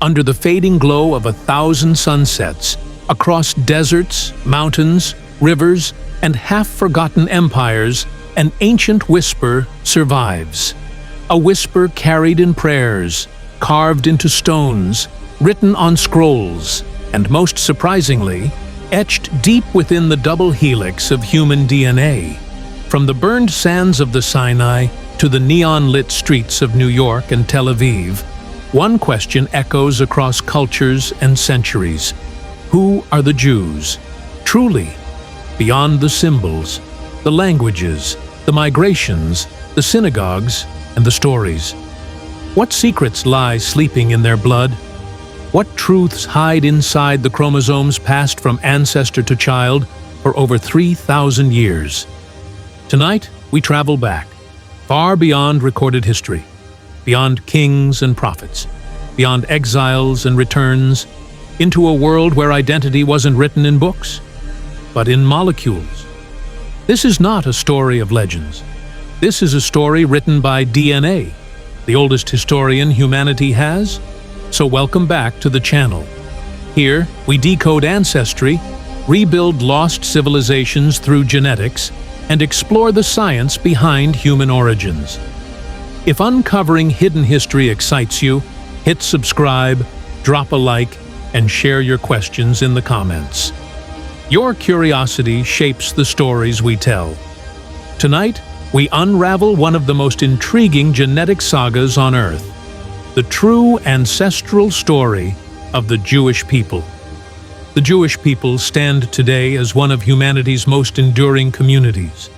under the fading glow of 1,000 sunsets, across deserts, mountains, rivers, and half-forgotten empires, an ancient whisper survives. A whisper carried in prayers, carved into stones, written on scrolls, and most surprisingly, etched deep within the double helix of human DNA. From the burned sands of the Sinai to the neon-lit streets of New York and Tel Aviv, one question echoes across cultures and centuries. Who are the Jews? Truly, beyond the symbols, the languages, the migrations, the synagogues, and the stories. What secrets lie sleeping in their blood? What truths hide inside the chromosomes passed from ancestor to child for over 3,000 years? Tonight, we travel back, far beyond recorded history, beyond kings and prophets, beyond exiles and returns, into a world where identity wasn't written in books, but in molecules. This is not a story of legends. This is a story written by DNA, the oldest historian humanity has. So welcome back to the channel. Here, we decode ancestry, rebuild lost civilizations through genetics, and explore the science behind human origins. If uncovering hidden history excites you, hit subscribe, drop a like, and share your questions in the comments. Your curiosity shapes the stories we tell. Tonight, we unravel one of the most intriguing genetic sagas on Earth, the true ancestral story of the Jewish people. The Jewish people stand today as one of humanity's most enduring communities.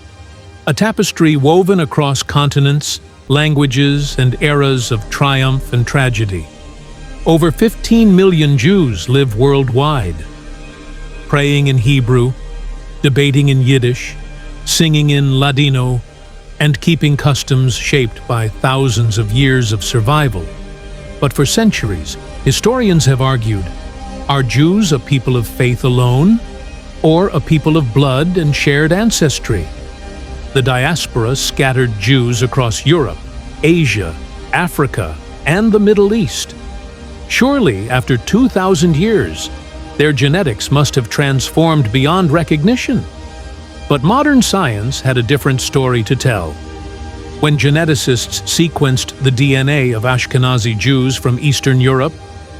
A tapestry woven across continents, languages, and eras of triumph and tragedy. Over 15 million Jews live worldwide, praying in Hebrew, debating in Yiddish, singing in Ladino, and keeping customs shaped by thousands of years of survival. But for centuries, historians have argued, are Jews a people of faith alone, or a people of blood and shared ancestry? The diaspora scattered Jews across Europe, Asia, Africa, and the Middle East. Surely, after 2,000 years, their genetics must have transformed beyond recognition. But modern science had a different story to tell. When geneticists sequenced the DNA of Ashkenazi Jews from Eastern Europe,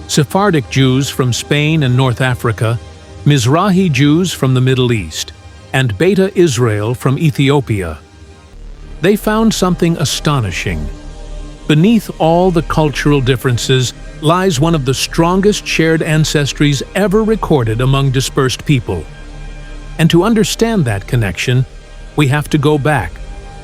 Sephardic Jews from Spain and North Africa, Mizrahi Jews from the Middle East, and Beta Israel from Ethiopia, they found something astonishing. Beneath all the cultural differences lies one of the strongest shared ancestries ever recorded among dispersed people. And to understand that connection, we have to go back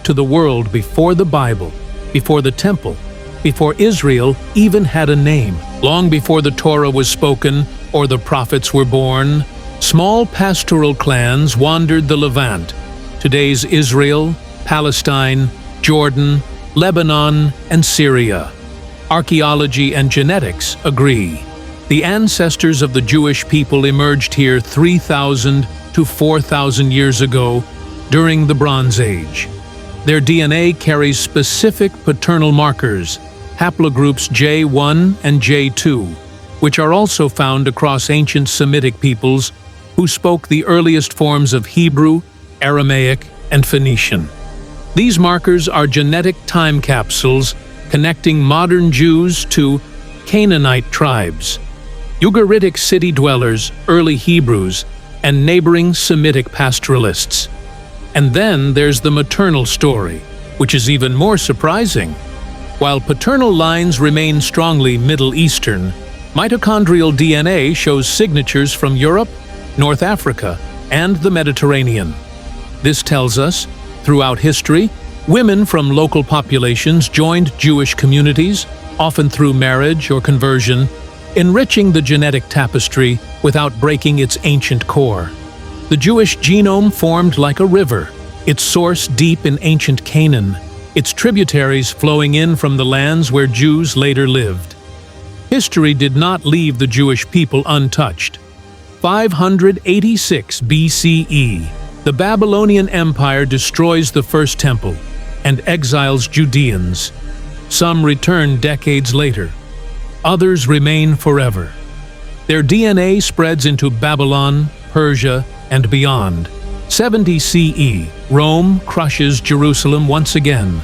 to the world before the Bible, before the Temple, before Israel even had a name. Long before the Torah was spoken or the prophets were born, small pastoral clans wandered the Levant, today's Israel, Palestine, Jordan, Lebanon, and Syria. Archaeology and genetics agree. The ancestors of the Jewish people emerged here 3,000 to 4,000 years ago during the Bronze Age. Their DNA carries specific paternal markers, haplogroups J1 and J2, which are also found across ancient Semitic peoples who spoke the earliest forms of Hebrew, Aramaic, and Phoenician. These markers are genetic time capsules connecting modern Jews to Canaanite tribes, Ugaritic city dwellers, early Hebrews, and neighboring Semitic pastoralists. And then there's the maternal story, which is even more surprising. While paternal lines remain strongly Middle Eastern, mitochondrial DNA shows signatures from Europe, North Africa, and the Mediterranean. This tells us, throughout history, women from local populations joined Jewish communities, often through marriage or conversion, enriching the genetic tapestry without breaking its ancient core. The Jewish genome formed like a river, its source deep in ancient Canaan, its tributaries flowing in from the lands where Jews later lived. History did not leave the Jewish people untouched. 586 BCE, the Babylonian Empire destroys the First Temple and exiles Judeans. Some return decades later. Others remain forever. Their DNA spreads into Babylon, Persia, and beyond. 70 CE, Rome crushes Jerusalem once again,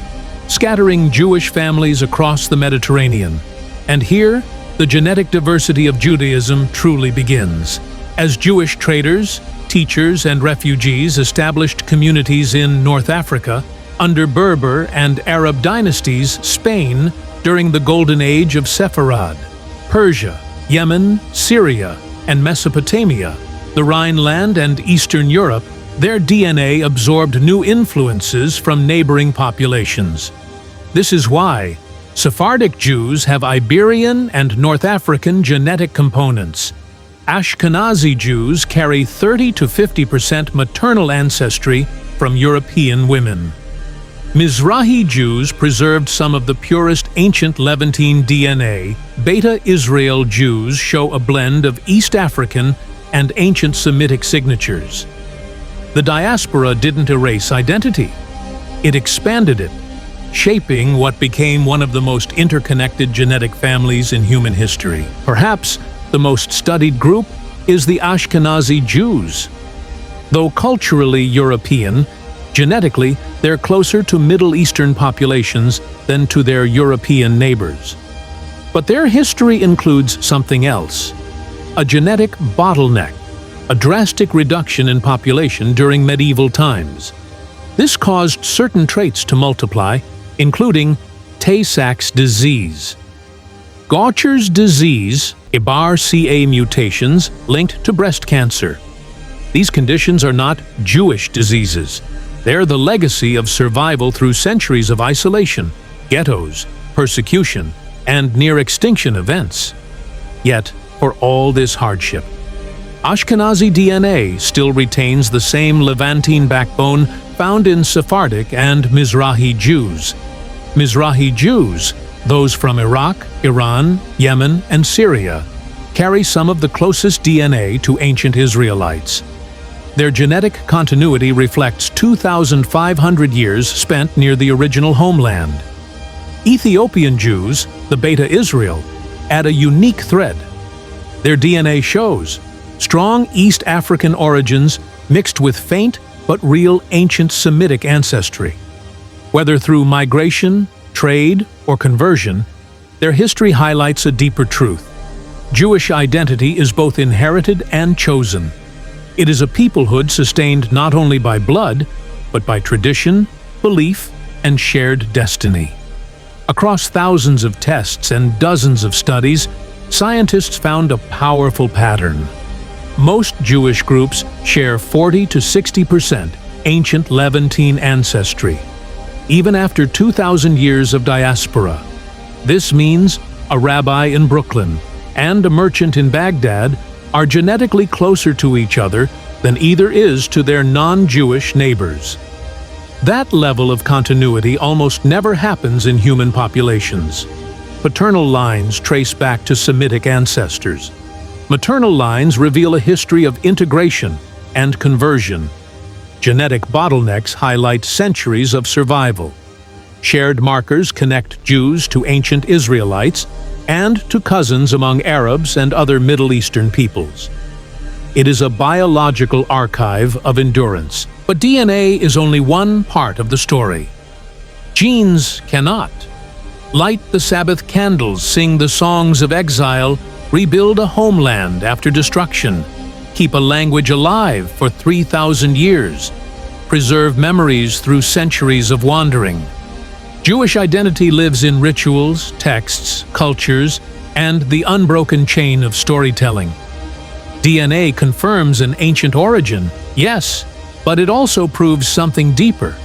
scattering Jewish families across the Mediterranean. And here, the genetic diversity of Judaism truly begins. As Jewish traders, teachers, and refugees established communities in North Africa, under Berber and Arab dynasties, Spain, during the Golden Age of Sephardi, Persia, Yemen, Syria, and Mesopotamia, the Rhineland and Eastern Europe, their DNA absorbed new influences from neighboring populations. This is why Sephardic Jews have Iberian and North African genetic components. Ashkenazi Jews carry 30 to 50% maternal ancestry from European women. Mizrahi Jews preserved some of the purest ancient Levantine DNA. Beta Israel Jews show a blend of East African and ancient Semitic signatures. The diaspora didn't erase identity. It expanded it, shaping what became one of the most interconnected genetic families in human history. Perhaps the most studied group is the Ashkenazi Jews. Though culturally European, genetically they're closer to Middle Eastern populations than to their European neighbors. But their history includes something else: a genetic bottleneck, a drastic reduction in population during medieval times. This caused certain traits to multiply, including Tay-Sachs disease. Gaucher's disease, BRCA mutations linked to breast cancer. These conditions are not Jewish diseases. They're the legacy of survival through centuries of isolation, ghettos, persecution, and near-extinction events. Yet, for all this hardship, Ashkenazi DNA still retains the same Levantine backbone found in Sephardic and Mizrahi Jews. Mizrahi Jews, those from Iraq, Iran, Yemen, and Syria, carry some of the closest DNA to ancient Israelites. Their genetic continuity reflects 2,500 years spent near the original homeland. Ethiopian Jews, the Beta Israel, add a unique thread. Their DNA shows strong East African origins mixed with faint but real ancient Semitic ancestry. Whether through migration, trade, or conversion, their history highlights a deeper truth. Jewish identity is both inherited and chosen. It is a peoplehood sustained not only by blood, but by tradition, belief, and shared destiny. Across thousands of tests and dozens of studies, scientists found a powerful pattern. Most Jewish groups share 40 to 60% ancient Levantine ancestry, even after 2,000 years of diaspora. This means a rabbi in Brooklyn and a merchant in Baghdad are genetically closer to each other than either is to their non-Jewish neighbors. That level of continuity almost never happens in human populations. Paternal lines trace back to Semitic ancestors. Maternal lines reveal a history of integration and conversion. Genetic bottlenecks highlight centuries of survival. Shared markers connect Jews to ancient Israelites and to cousins among Arabs and other Middle Eastern peoples. It is a biological archive of endurance. But DNA is only one part of the story. Genes cannot. Light the Sabbath candles, sing the songs of exile, rebuild a homeland after destruction, keep a language alive for 3,000 years, preserve memories through centuries of wandering. Jewish identity lives in rituals, texts, cultures, and the unbroken chain of storytelling. DNA confirms an ancient origin, yes, but it also proves something deeper.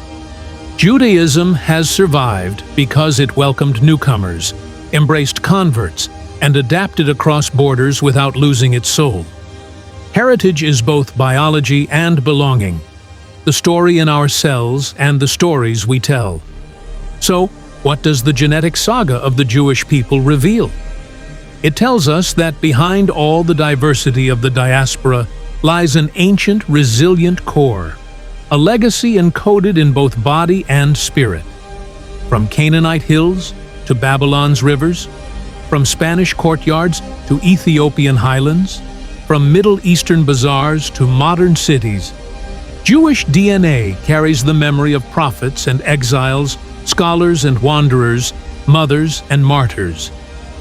Judaism has survived because it welcomed newcomers, embraced converts, and adapted across borders without losing its soul. Heritage is both biology and belonging, the story in our cells and the stories we tell. So, what does the genetic saga of the Jewish people reveal? It tells us that behind all the diversity of the diaspora lies an ancient, resilient core, a legacy encoded in both body and spirit. From Canaanite hills to Babylon's rivers, From Spanish courtyards to Ethiopian highlands, from Middle Eastern bazaars to modern cities, Jewish DNA carries the memory of prophets and exiles, scholars and wanderers, mothers and martyrs.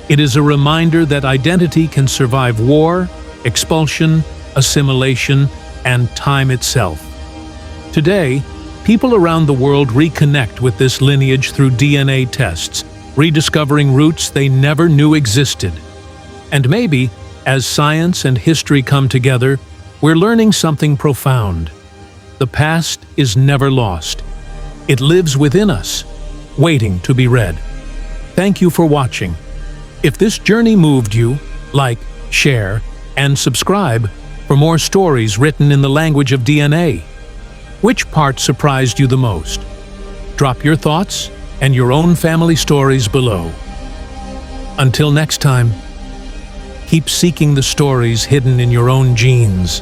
It is a reminder that identity can survive war, expulsion, assimilation, and time itself. Today, people around the world reconnect with this lineage through DNA tests, rediscovering roots they never knew existed. And maybe, as science and history come together, we're learning something profound. The past is never lost. It lives within us, waiting to be read. Thank you for watching. If this journey moved you, like, share, and subscribe for more stories written in the language of DNA. Which part surprised you the most? Drop your thoughts and your own family stories below. Until next time, keep seeking the stories hidden in your own genes.